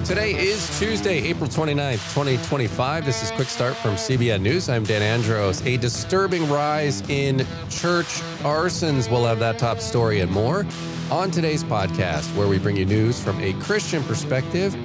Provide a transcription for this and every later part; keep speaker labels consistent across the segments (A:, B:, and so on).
A: Today is Tuesday, April 29th, 2025. This is Quick Start from CBN News. I'm Dan Andros. A disturbing rise in church arsons. We'll have that top story and more on today's podcast, where we bring you news from a Christian perspective.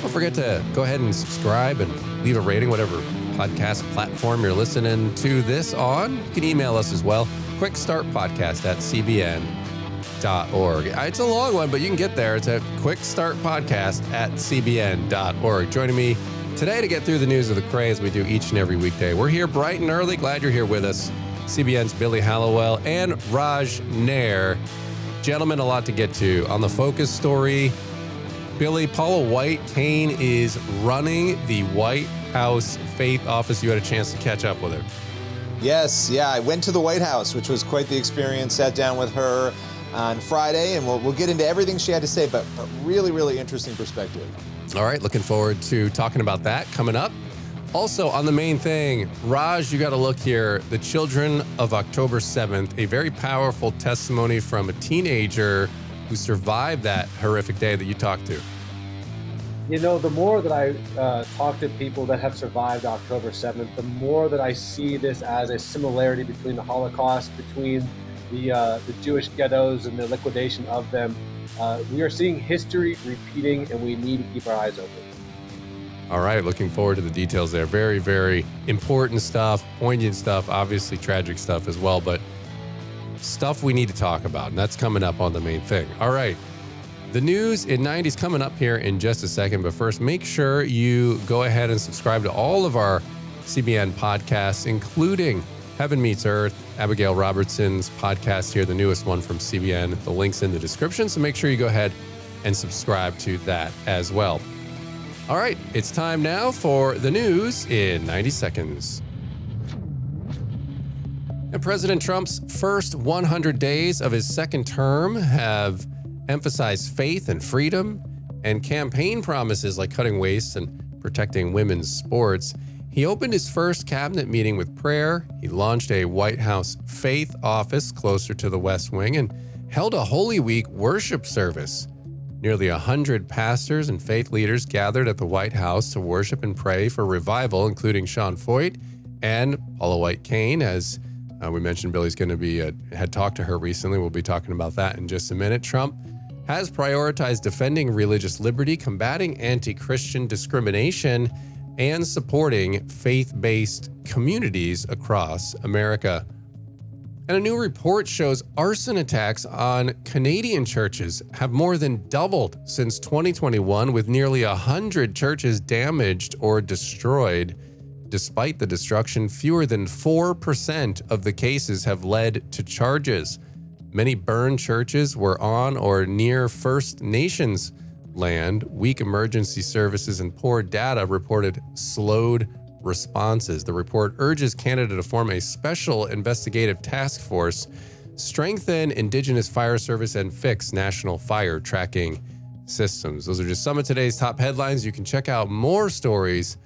A: Don't forget to go ahead and subscribe and leave a rating, whatever podcast platform you're listening to this on. You can email us as well, quickstartpodcast@cbn.org. It's a long one, but you can get there. It's a quick start podcast at cbn.org. Joining me today to get through the news of the cray as we do each and every weekday. We're here bright and early. Glad you're here with us. CBN's Billy Hallowell and Raj Nair. Gentlemen, a lot to get to. On the focus story, Billy, Paula White-Cain is running the White House Faith Office. You had a chance to catch up with her.
B: Yes, I went to the White House, which was quite the experience. Sat down with her on Friday, and we'll get into everything she had to say, but really, really interesting perspective.
A: All right, looking forward to talking about that coming up. Also, on the main thing, Raj, you got to look here. The children of October 7th, a very powerful testimony from a teenager who survived that horrific day that you talked to.
C: You know, the more that I talk to people that have survived October 7th, the more that I see this as a similarity between the Holocaust, between the Jewish ghettos and the liquidation of them. We are seeing history repeating, and we need to keep our eyes open.
A: All right, looking forward to the details there. Very, very important stuff, poignant stuff, obviously tragic stuff as well, but stuff we need to talk about, and that's coming up on the main thing. All right, the news in 90s coming up here in just a second, but first, make sure you go ahead and subscribe to all of our CBN podcasts, including Heaven Meets Earth, Abigail Robertson's podcast here, the newest one from CBN. The link's in the description, so make sure you go ahead and subscribe to that as well. All right, it's time now for the news in 90 seconds. And President Trump's first 100 days of his second term have emphasized faith and freedom, and campaign promises like cutting waste and protecting women's sports. He opened his first cabinet meeting with prayer. He launched a White House Faith Office closer to the West Wing and held a Holy Week worship service. Nearly 100 pastors and faith leaders gathered at the White House to worship and pray for revival, including Sean Foyt and Paula White-Cain. As we mentioned, Billy's going to be had talked to her recently. We'll be talking about that in just a minute. Trump has prioritized defending religious liberty, combating anti-Christian discrimination, and supporting faith-based communities across America. And a new report shows arson attacks on Canadian churches have more than doubled since 2021, with nearly 100 churches damaged or destroyed. Despite the destruction, fewer than 4% of the cases have led to charges. Many burned churches were on or near First Nations land. Weak emergency services and poor data reported slowed responses. The report urges Canada to form a special investigative task force, strengthen Indigenous fire service, and fix national fire tracking systems. Those are just some of today's top headlines. You can check out more stories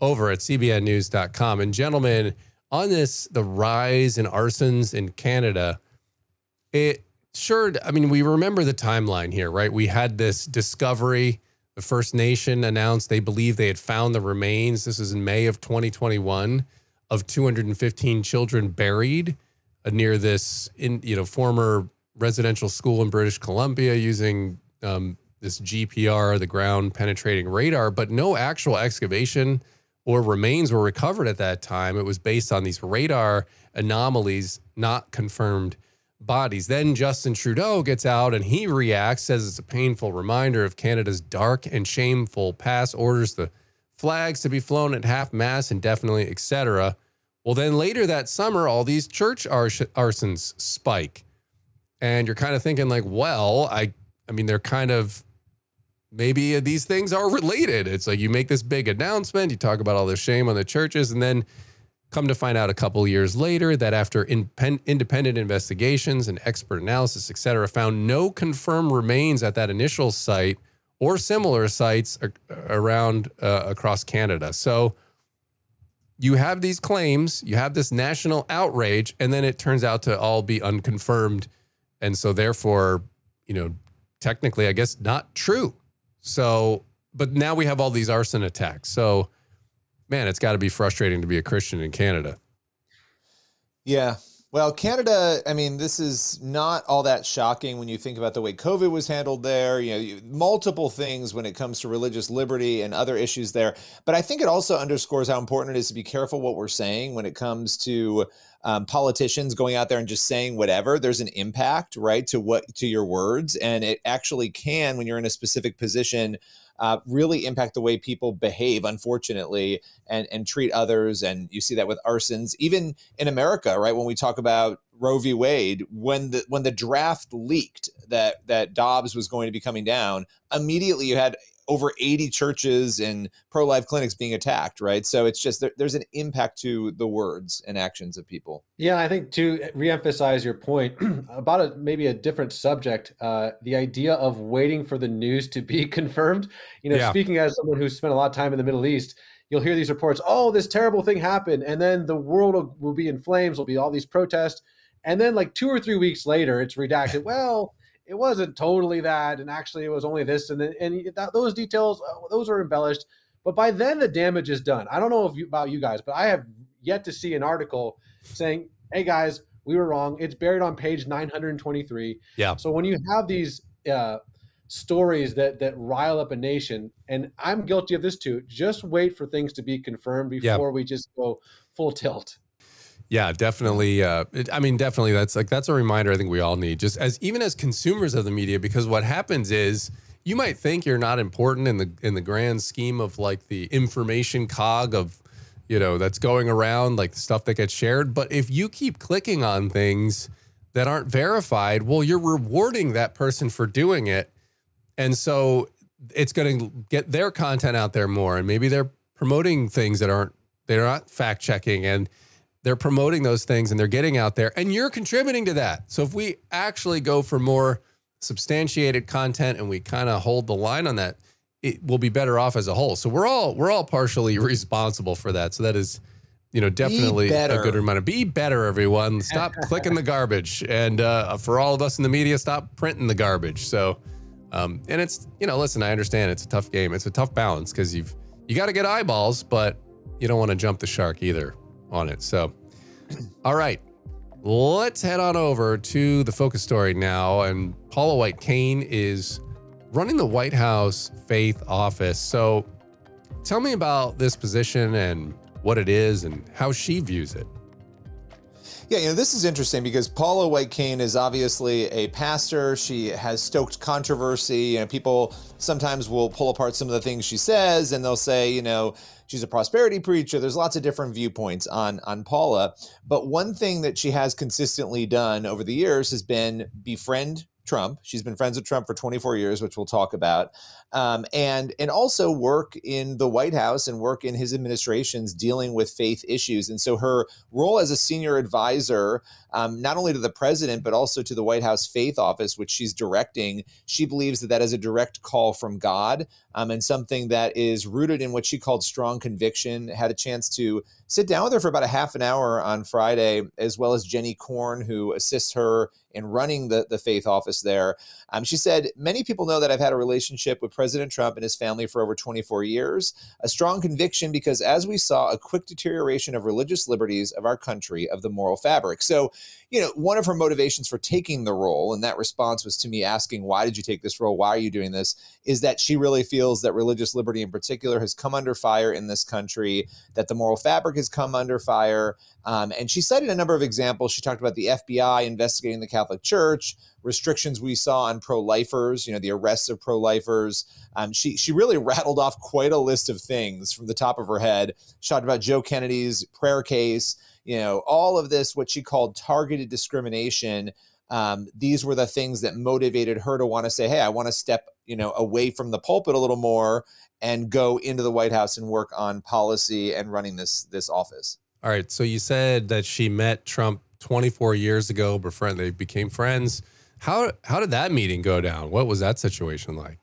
A: over at cbnnews.com. And gentlemen, on this, the rise in arsons in Canada, we remember the timeline here, right? We had this discovery. The First Nation announced they believed they had found the remains. This was in May of 2021 of 215 children buried near this former residential school in British Columbia using this GPR, the ground penetrating radar, but no actual excavation or remains were recovered at that time. It was based on these radar anomalies, not confirmed bodies. Then Justin Trudeau gets out and he reacts, says it's a painful reminder of Canada's dark and shameful past, orders the flags to be flown at half-mast indefinitely, etc. Well, then later that summer, all these church arsons spike. And you're kind of thinking like, well, I mean, they're kind of, maybe these things are related. It's like you make this big announcement, you talk about all the shame on the churches, and then come to find out a couple years later that after independent investigations and expert analysis, et cetera, found no confirmed remains at that initial site or similar sites around across Canada. So you have these claims, you have this national outrage, and then it turns out to all be unconfirmed. And so therefore, technically, I guess, not true. So but now we have all these arson attacks. So, man, it's got to be frustrating to be a Christian in Canada.
B: Yeah. Well, Canada, I mean, this is not all that shocking when you think about the way COVID was handled there, multiple things when it comes to religious liberty and other issues there. But I think it also underscores how important it is to be careful what we're saying when it comes to politicians going out there and just saying whatever. There's an impact, right, to your words. And it actually can, when you're in a specific position, really impact the way people behave, unfortunately, and treat others. And you see that with arsons, even in America, right? When we talk about Roe v. Wade, when the draft leaked that Dobbs was going to be coming down, immediately you had over 80 churches and pro-life clinics being attacked, right? So it's just there's an impact to the words and actions of people.
C: Yeah, I think to reemphasize your point about maybe a different subject, the idea of waiting for the news to be confirmed. Speaking as someone who's spent a lot of time in the Middle East, you'll hear these reports, oh, this terrible thing happened, and then the world will be in flames, there'll be all these protests, and then like 2 or 3 weeks later, it's redacted. Well, it wasn't totally that, and actually it was only this, and those details, those are embellished. But by then the damage is done. I don't know about you guys, but I have yet to see an article saying, hey guys, we were wrong. It's buried on page 923.
A: Yeah.
C: So when you have these stories that rile up a nation, and I'm guilty of this too, just wait for things to be confirmed before we just go full tilt.
A: Yeah, definitely. Definitely. That's a reminder I think we all need, just even as consumers of the media, because what happens is you might think you're not important in the grand scheme of like the information cog of, that's going around, like the stuff that gets shared. But if you keep clicking on things that aren't verified, well, you're rewarding that person for doing it. And so it's going to get their content out there more. And maybe they're promoting things they're not fact checking, and they're promoting those things and they're getting out there, and you're contributing to that. So if we actually go for more substantiated content and we kind of hold the line on that, it will be better off as a whole. So we're all partially responsible for that. So that is, definitely a good reminder. Be better, everyone. Stop clicking the garbage. And for all of us in the media, stop printing the garbage. So, and it's, listen, I understand it's a tough game. It's a tough balance because you got to get eyeballs, but you don't want to jump the shark either on it. So, all right, let's head on over to the focus story now. And Paula White-Cain is running the White House Faith Office. So tell me about this position and what it is and how she views it.
B: Yeah, this is interesting because Paula White-Cain is obviously a pastor. She has stoked controversy. People sometimes will pull apart some of the things she says, and they'll say, she's a prosperity preacher. There's lots of different viewpoints on Paula. But one thing that she has consistently done over the years has been befriend Trump. She's been friends with Trump for 24 years, which we'll talk about, and also work in the White House and work in his administrations dealing with faith issues. And so her role as a senior advisor, not only to the president, but also to the White House Faith Office, which she's directing, she believes that is a direct call from God, and something that is rooted in what she called strong conviction. Had a chance to sit down with her for about a half an hour on Friday, as well as Jenny Korn, who assists her in running the faith office there. She said, many people know that I've had a relationship with President Trump and his family for over 24 years, a strong conviction because as we saw a quick deterioration of religious liberties of our country, of the moral fabric. So, one of her motivations for taking the role, and that response was to me asking, why did you take this role? Why are you doing this? Is that she really feels that religious liberty in particular has come under fire in this country, that the moral fabric has come under fire. And she cited a number of examples. She talked about the FBI investigating the Catholic Church, restrictions we saw on pro-lifers, the arrests of pro-lifers. She really rattled off quite a list of things from the top of her head. She talked about Joe Kennedy's prayer case, all of this, what she called targeted discrimination. These were the things that motivated her to want to say, hey, I want to step, away from the pulpit a little more and go into the White House and work on policy and running this office.
A: All right. So you said that she met Trump 24 years ago, they became friends. How did that meeting go down? What was that situation like?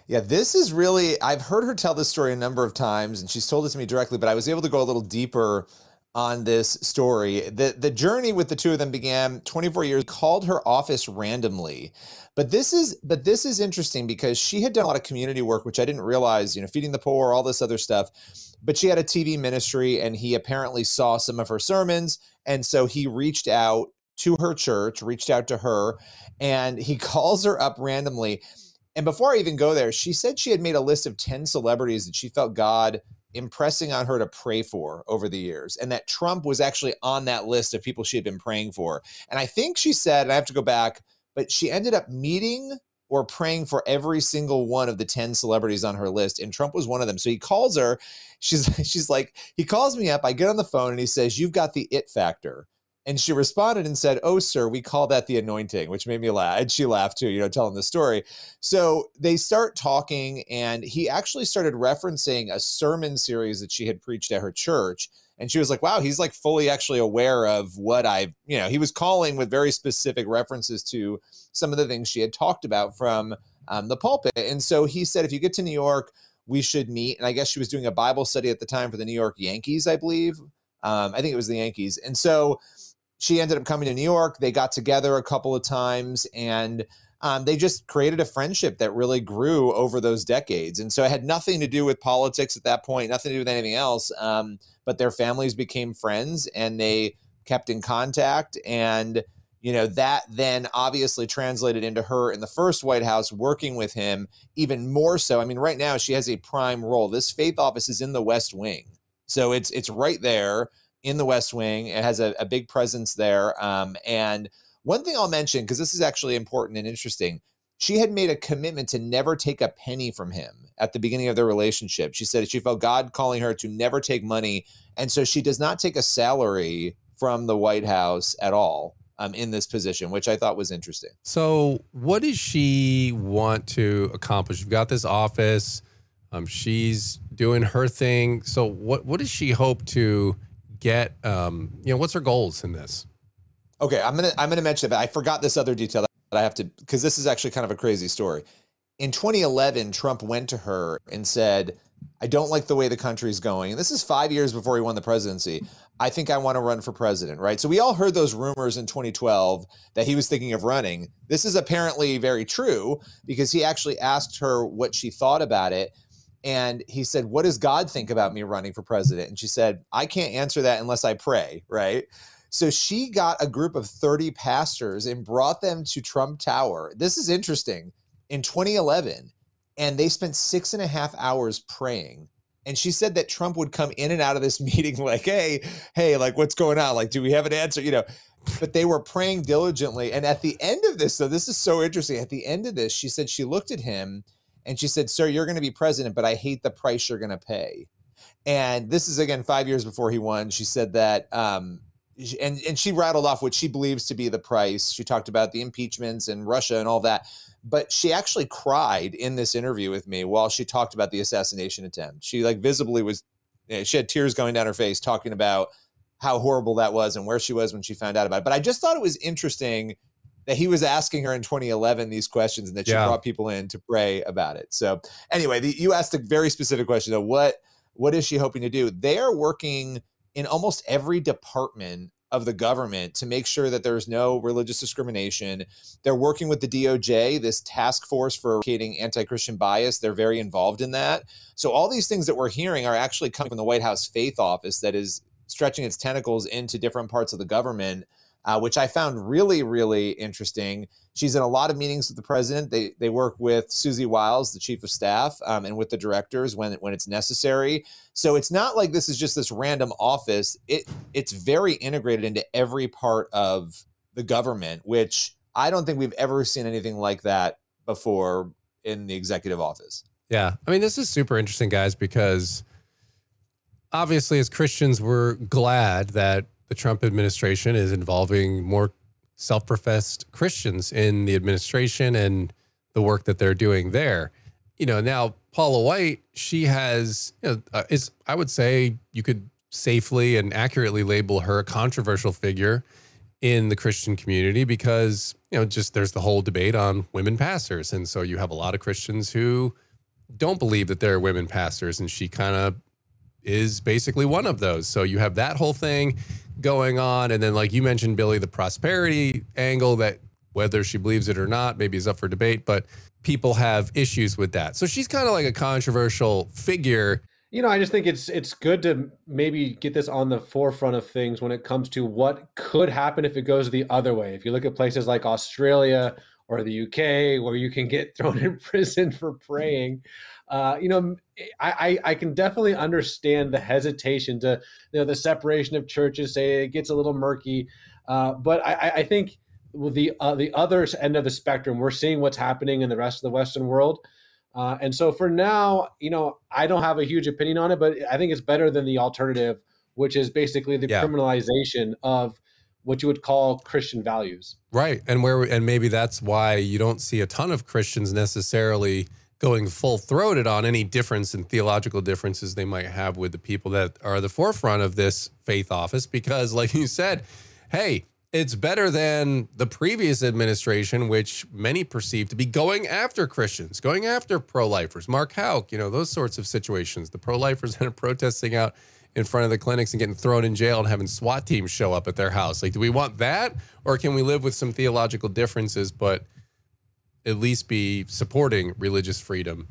B: Yeah, this is really, I've heard her tell this story a number of times, and she's told it to me directly, but I was able to go a little deeper on this story. The journey with the two of them began 24 years, called her office randomly. But this is interesting because she had done a lot of community work, which I didn't realize, feeding the poor, all this other stuff. But she had a TV ministry, and he apparently saw some of her sermons. And so he reached out to her church, reached out to her, and he calls her up randomly. And before I even go there, she said she had made a list of 10 celebrities that she felt God impressing on her to pray for over the years, and that Trump was actually on that list of people she had been praying for. And I think she said, and I have to go back, but she ended up meeting or praying for every single one of the 10 celebrities on her list, and Trump was one of them. So he calls her, she's like, he calls me up, I get on the phone, and he says, "You've got the it factor." And she responded and said, "Oh, sir, we call that the anointing," which made me laugh. And she laughed too, telling the story. So they start talking, and he actually started referencing a sermon series that she had preached at her church. And she was like, wow, he's like fully actually aware of what he was calling with very specific references to some of the things she had talked about from the pulpit. And so he said, if you get to New York, we should meet. And I guess she was doing a Bible study at the time for the New York Yankees, I believe. I think it was the Yankees. And so she ended up coming to New York. They got together a couple of times, and they just created a friendship that really grew over those decades. And so it had nothing to do with politics at that point, nothing to do with anything else. But their families became friends, and they kept in contact. And, that then obviously translated into her in the first White House working with him even more so. I mean, right now she has a prime role. This faith office is in the West Wing. So it's right there in the West Wing. It has a big presence there. And one thing I'll mention, because this is actually important and interesting, she had made a commitment to never take a penny from him at the beginning of their relationship. She said she felt God calling her to never take money. And so she does not take a salary from the White House at all in this position, which I thought was interesting.
A: So what does she want to accomplish? You've got this office. She's doing her thing. So what does she hope to get? What's her goals in this?
B: Okay, I'm gonna mention it, but I forgot this other detail that I have to, because this is actually kind of a crazy story. In 2011, Trump went to her and said, "I don't like the way the country's going." And this is 5 years before he won the presidency. "I think I want to run for president," right? So we all heard those rumors in 2012 that he was thinking of running. This is apparently very true, because he actually asked her what she thought about it. And he said, "What does God think about me running for president?" And she said, "I can't answer that unless I pray," right? So she got a group of 30 pastors and brought them to Trump Tower. This is interesting. In 2011, and they spent 6.5 hours praying. And she said that Trump would come in and out of this meeting like, hey, like, what's going on? Like, do we have an answer? But they were praying diligently. And at the end of this, so this is so interesting. At the end of this, she said she looked at him and she said, "Sir, you're going to be president, but I hate the price you're going to pay." And this is, again, 5 years before he won. She said that, and she rattled off what she believes to be the price. She talked about the impeachments and Russia and all that. But she actually cried in this interview with me while she talked about the assassination attempt. She visibly she had tears going down her face talking about how horrible that was and where she was when she found out about it. But I just thought it was interesting that he was asking her in 2011 these questions, and that she brought people in to pray about it. So anyway, you asked a very specific question of what is she hoping to do? They are working in almost every department of the government to make sure that there's no religious discrimination. They're working with the DOJ, this task force for eradicating anti-Christian bias. They're very involved in that. So all these things that we're hearing are actually coming from the White House Faith Office that is stretching its tentacles into different parts of the government, which I found really, really interesting. She's in a lot of meetings with the president. They work with Susie Wiles, the chief of staff, and with the directors when it's necessary. So it's not like this is just this random office. It's very integrated into every part of the government, which I don't think we've ever seen anything like that before in the executive office.
A: Yeah. I mean, this is super interesting, guys, because obviously as Christians, we're glad that the Trump administration is involving more self-professed Christians in the administration and the work that they're doing there. Now Paula White, she has, I would say you could safely and accurately label her a controversial figure in the Christian community because, just there's the whole debate on women pastors. And so you have a lot of Christians who don't believe that there are women pastors, and she kind of is basically one of those. So you have that whole thing going on. And then, like you mentioned, Billy, the prosperity angle that whether she believes it or not, maybe is up for debate, but people have issues with that. So she's kind of like a controversial figure.
C: I just think it's good to maybe get this on the forefront of things when it comes to what could happen if it goes the other way. If you look at places like Australia or the UK, where you can get thrown in prison for praying, I can definitely understand the hesitation to, the separation of churches, say it gets a little murky. But I think with the other end of the spectrum, we're seeing what's happening in the rest of the Western world. And so for now, I don't have a huge opinion on it, but I think it's better than the alternative, which is basically the criminalization of what you would call Christian values.
A: Right. And maybe that's why you don't see a ton of Christians necessarily going full-throated on any difference in theological differences they might have with the people that are the forefront of this faith office, because like you said, hey, it's better than the previous administration, which many perceive to be going after Christians, going after pro-lifers, Mark Houck, those sorts of situations. The pro-lifers that are protesting out in front of the clinics and getting thrown in jail and having SWAT teams show up at their house. Like, do we want that? Or can we live with some theological differences, but at least be supporting religious freedom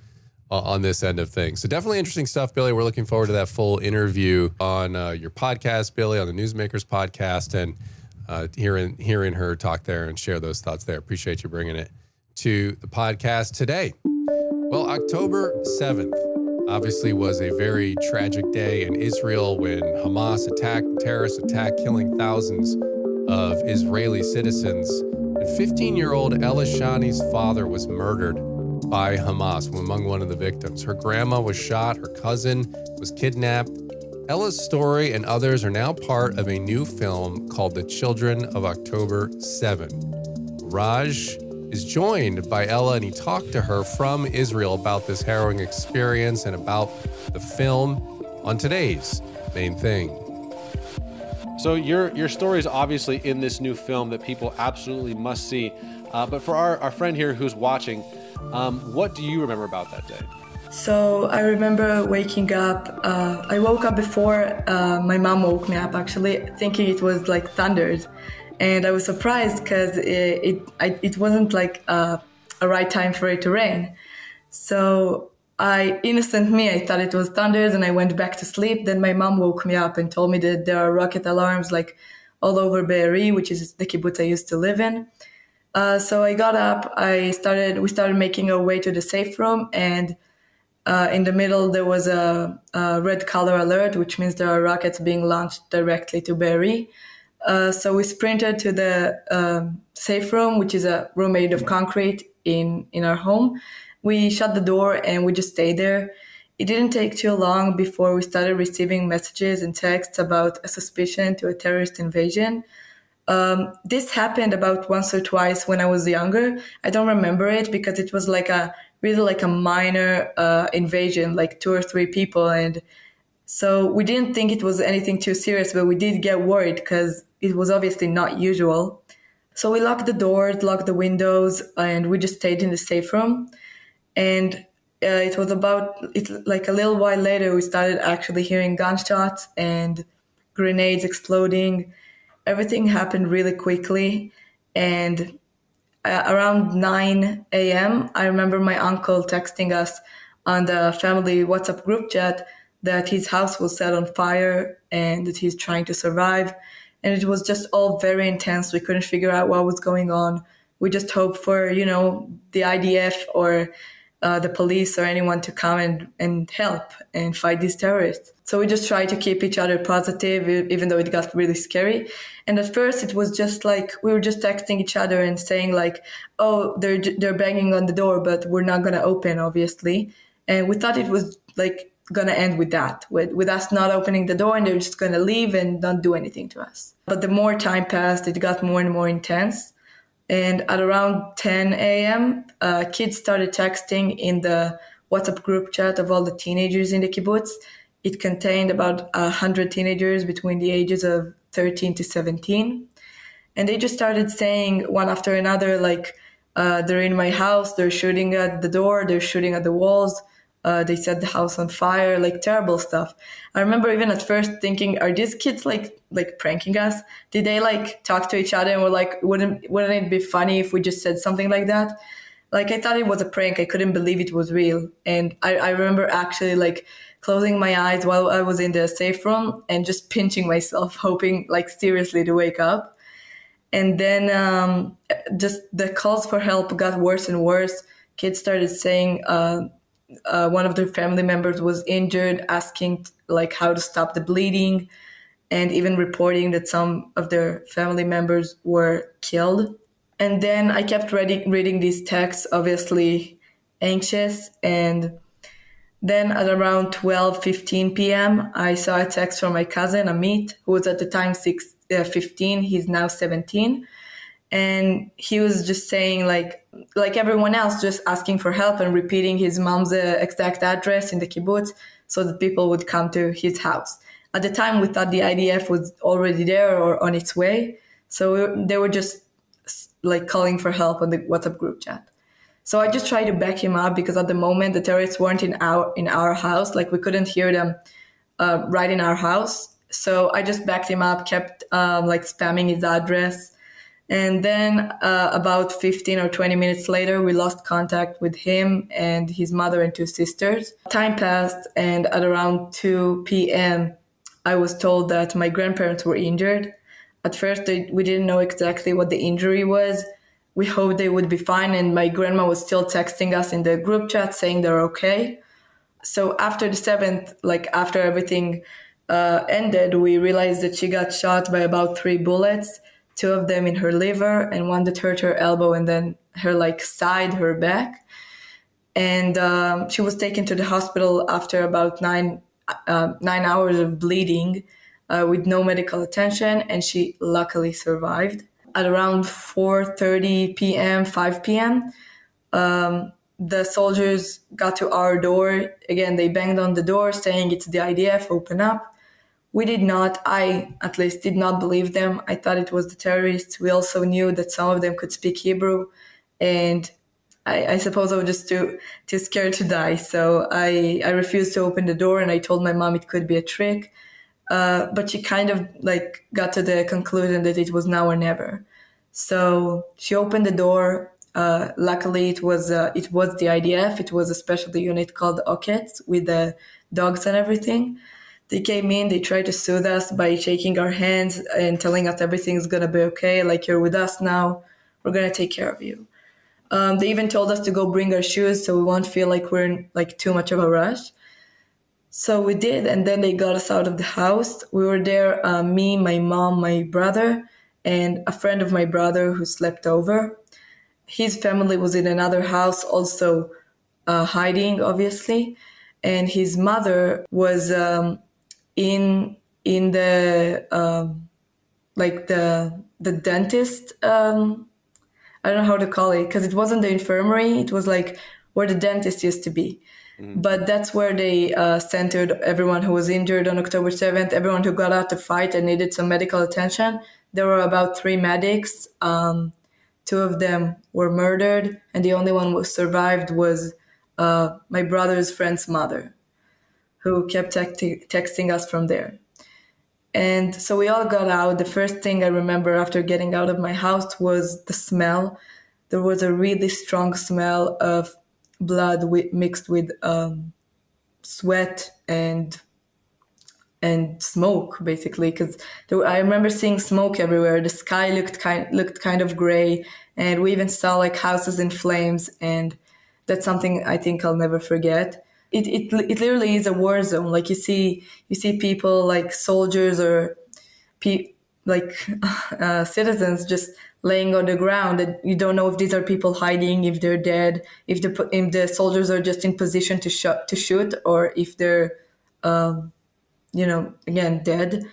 A: on this end of things? So definitely interesting stuff, Billy. We're looking forward to that full interview on your podcast, Billy, on the Newsmakers podcast, and hearing her talk there and share those thoughts there. Appreciate you bringing it to the podcast today. Well, October 7th obviously was a very tragic day in Israel when Hamas terrorist attack, killing thousands of Israeli citizens. And 15-year-old Ella Shani's father was murdered by Hamas among one of the victims. Her grandma was shot. Her cousin was kidnapped. Ella's story and others are now part of a new film called The Children of October 7. Raj is joined by Ella, and he talked to her from Israel about this harrowing experience and about the film on today's Main Thing.
C: So your story is obviously in this new film that people absolutely must see. But for our friend here who's watching, what do you remember about that day?
D: So I remember waking up. I woke up before my mom woke me up, actually, thinking it was like thunders. And I was surprised because it wasn't like a right time for it to rain. So innocent me, I thought it was thunders, and I went back to sleep. Then my mom woke me up and told me that there are rocket alarms like all over Be'eri, which is the kibbutz I used to live in. So I got up. We started making our way to the safe room, and in the middle there was a red color alert, which means there are rockets being launched directly to Be'eri. So we sprinted to the safe room, which is a room made of concrete in our home. We shut the door and we just stayed there. It didn't take too long before we started receiving messages and texts about a suspicion to a terrorist invasion. This happened about once or twice when I was younger. I don't remember it because it was really like a minor invasion, like 2 or 3 people. And so we didn't think it was anything too serious, but we did get worried because it was obviously not usual. So we locked the doors, locked the windows, and we just stayed in the safe room. And it's like a little while later, we started actually hearing gunshots and grenades exploding. Everything happened really quickly. And around 9 a.m., I remember my uncle texting us on the family WhatsApp group chat that his house was set on fire and that he's trying to survive. And it was just all very intense. We couldn't figure out what was going on. We just hoped for, the IDF or the police or anyone to come and help and fight these terrorists. So we just tried to keep each other positive, even though it got really scary. And at first it was just like, we were just texting each other and saying like, oh, they're banging on the door, but we're not going to open, obviously. And we thought it was like going to end with that, with us not opening the door and they're just going to leave and not do anything to us. But the more time passed, it got more and more intense. And at around 10 a.m., kids started texting in the WhatsApp group chat of all the teenagers in the kibbutz. It contained about 100 teenagers between the ages of 13 to 17. And they just started saying one after another, like, they're in my house, they're shooting at the door, they're shooting at the walls. They set the house on fire, like terrible stuff. I remember even at first thinking, are these kids like pranking us? Did they like talk to each other and were like, wouldn't it be funny if we just said something like that? Like, I thought it was a prank. I couldn't believe it was real. And I remember actually like closing my eyes while I was in the safe room and just pinching myself, hoping like seriously to wake up. And then just the calls for help got worse and worse. Kids started saying one of their family members was injured, asking like how to stop the bleeding, and even reporting that some of their family members were killed. And then I kept reading these texts, obviously anxious. And then at around 12:15 p.m., I saw a text from my cousin, Amit, who was at the time 15. He's now 17. And he was just saying, like everyone else, just asking for help and repeating his mom's exact address in the kibbutz so that people would come to his house. At the time, we thought the IDF was already there or on its way. So they were just like calling for help on the WhatsApp group chat. So I just tried to back him up because at the moment the terrorists weren't in our house. Like we couldn't hear them right in our house. So I just backed him up, kept like spamming his address. And then about 15 or 20 minutes later, we lost contact with him and his mother and two sisters. Time passed, and at around 2 p.m., I was told that my grandparents were injured. At first, we didn't know exactly what the injury was. We hoped they would be fine, and my grandma was still texting us in the group chat saying they're okay. So after the 7th, like after everything ended, we realized that she got shot by about 3 bullets, 2 of them in her liver and one that hurt her elbow and then her like side, her back. And she was taken to the hospital after about 9 hours of bleeding with no medical attention, and she luckily survived. At around 4:30 p.m., 5 p.m., the soldiers got to our door. Again, they banged on the door saying it's the IDF, open up. We did not, I at least did not believe them. I thought it was the terrorists. We also knew that some of them could speak Hebrew, and I suppose I was just too scared to die. So I refused to open the door, and I told my mom it could be a trick. But she kind of like got to the conclusion that it was now or never. So she opened the door. Luckily, it was the IDF. It was a special unit called Okets with the dogs and everything. They came in, they tried to soothe us by shaking our hands and telling us everything's going to be okay, like you're with us now, we're going to take care of you. They even told us to go bring our shoes so we won't feel like we're in like too much of a rush. So we did, and then they got us out of the house. We were there, me, my mom, my brother, and a friend of my brother who slept over. His family was in another house also hiding, obviously, and his mother was in the like the dentist, I don't know how to call it, because it wasn't the infirmary, it was like where the dentist used to be. But that's where they centered everyone who was injured on October 7th, everyone who got out to fight and needed some medical attention. There were about 3 medics. 2 of them were murdered, and the only one who survived was my brother's friend's mother, who kept texting us from there. And so we all got out. The first thing I remember after getting out of my house was the smell. There was a really strong smell of blood mixed with sweat and smoke, basically, because I remember seeing smoke everywhere. The sky looked kind of gray, and we even saw like houses in flames, and that's something I think I'll never forget. It literally is a war zone. Like you see people like soldiers or citizens just laying on the ground, and you don't know if these are people hiding, if they're dead, if the soldiers are just in position to shoot, or if they're again dead.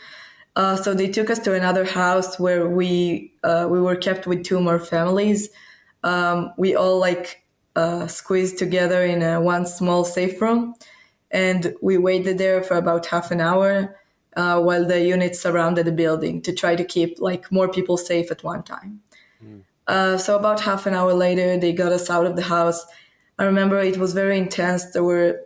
D: So they took us to another house where we were kept with 2 more families. We all squeezed together in one small safe room, and we waited there for about half an hour while the units surrounded the building to try to keep more people safe at one time. So about half an hour later, they got us out of the house. I remember it was very intense. There was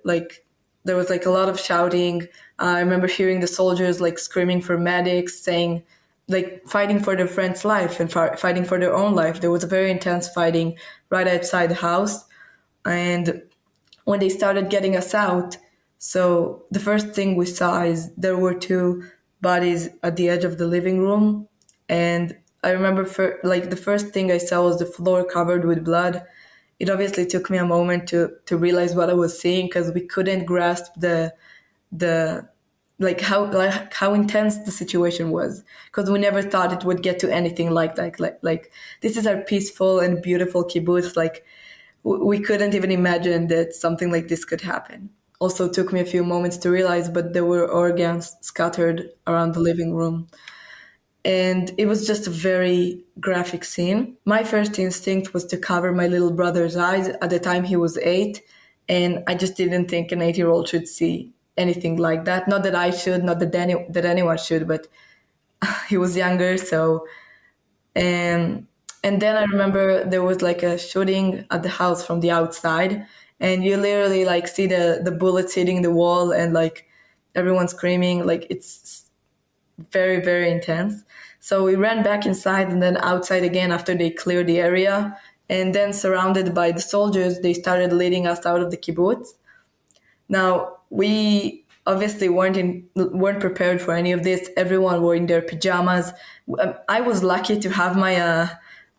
D: like a lot of shouting. I remember hearing the soldiers like screaming for medics, saying like fighting for their friend's life and fighting for their own life. There was a very intense fighting right outside the house. And when they started getting us out, so the first thing we saw is there were two bodies at the edge of the living room. And I remember the first thing I saw was the floor covered with blood. It obviously took me a moment to realize what I was seeing, because we couldn't grasp how intense the situation was, because we never thought it would get to anything like that. Like this is our peaceful and beautiful kibbutz. Like we couldn't even imagine that something like this could happen. Also took me a few moments to realize, but there were organs scattered around the living room. And it was just a very graphic scene. My first instinct was to cover my little brother's eyes. At the time, he was 8, and I just didn't think an 8-year-old should see anything like that. Not that I should, not that anyone should, but he was younger. So, and then I remember there was like a shooting at the house from the outside, and you literally like see the bullets hitting the wall, and like everyone screaming. Like it's very, very intense. So we ran back inside and then outside again after they cleared the area. And then surrounded by the soldiers, they started leading us out of the kibbutz. Now, we obviously weren't prepared for any of this. Everyone were in their pajamas. I was lucky to have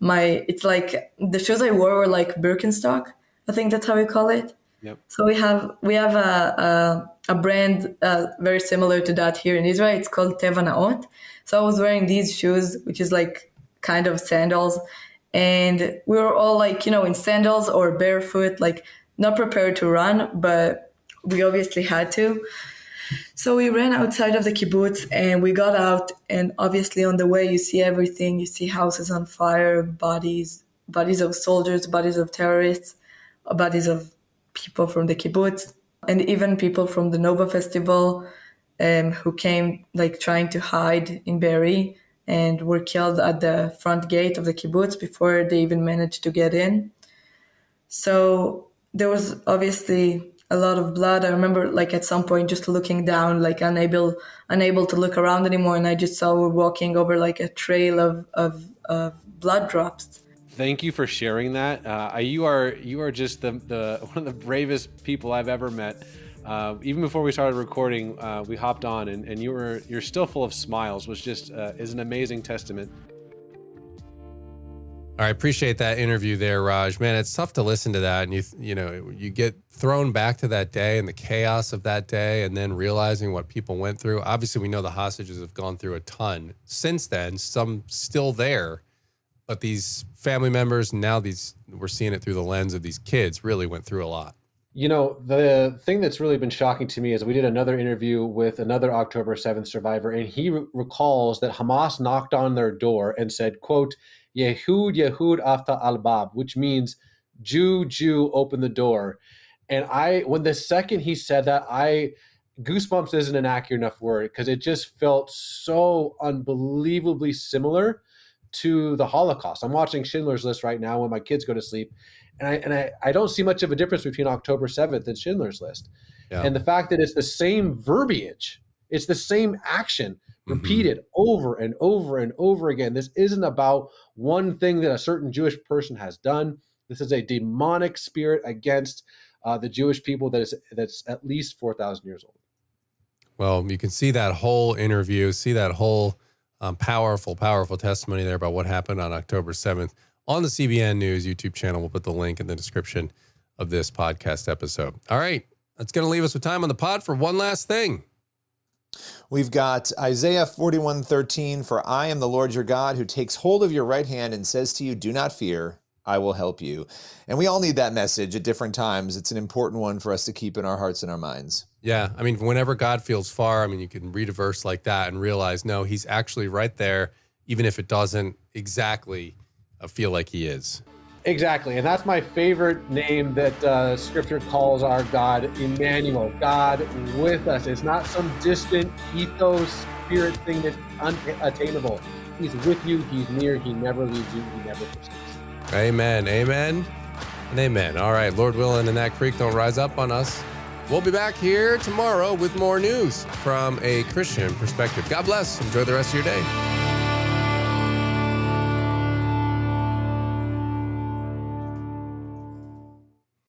D: it's like the shoes I wore were like Birkenstock. I think that's how we call it.
A: Yep.
D: So we have a brand very similar to that here in Israel. It's called Teva Naot. So I was wearing these shoes, which is like kind of sandals. And we were all like, in sandals or barefoot, like not prepared to run, but we obviously had to. So we ran outside of the kibbutz and we got out. And obviously on the way, you see everything. You see houses on fire, bodies of soldiers, bodies of terrorists, bodies of people from the kibbutz, and even people from the Nova Festival who came like trying to hide in Be'eri and were killed at the front gate of the kibbutz before they even managed to get in. So there was obviously a lot of blood. I remember like at some point just looking down, like unable to look around anymore, and I just saw we're walking over like a trail of blood drops.
E: Thank you for sharing that. You are just the one of the bravest people I've ever met. Even before we started recording, we hopped on, and you're still full of smiles, which just is an amazing testament.
A: I appreciate that interview there, Raj. Man, it's tough to listen to that, and you get thrown back to that day and the chaos of that day, and then realizing what people went through. Obviously, we know the hostages have gone through a ton since then. Some still there. But these family members, now we're seeing it through the lens of these kids, really went through a lot.
E: The thing that's really been shocking to me is we did another interview with another October 7th survivor, and he recalls that Hamas knocked on their door and said, quote, Yehud, Yehud afta al-bab, which means Jew, Jew, open the door. And when the second he said that, goosebumps isn't an accurate enough word, because it just felt so unbelievably similar to the Holocaust. I'm watching Schindler's List right now when my kids go to sleep, and I don't see much of a difference between October 7th and Schindler's List. Yeah. And the fact that it's the same verbiage, it's the same action repeated over and over and over again. This isn't about one thing that a certain Jewish person has done. This is a demonic spirit against the Jewish people that's at least 4,000 years old.
A: Well, you can see that whole interview, see that whole powerful testimony there about what happened on October 7th on the CBN News YouTube channel. We'll put the link in the description of this podcast episode. All right, that's going to leave us with time on the pod for one last thing.
B: We've got Isaiah 41:13, for I am the Lord your God who takes hold of your right hand and says to you, do not fear, I will help you. And we all need that message at different times. It's an important one for us to keep in our hearts and our minds.
A: Yeah, I mean, whenever God feels far, you can read a verse like that and realize, no, he's actually right there, even if it doesn't exactly feel like he is.
E: Exactly, and that's my favorite name that Scripture calls our God, Emmanuel, God with us. It's not some distant ethos, spirit thing that's unattainable. He's with you, he's near, he never leaves you, he never forsakes you.
A: Amen, amen. And amen. All right, Lord willing, and that creek don't rise up on us. We'll be back here tomorrow with more news from a Christian perspective. God bless. Enjoy the rest of your day.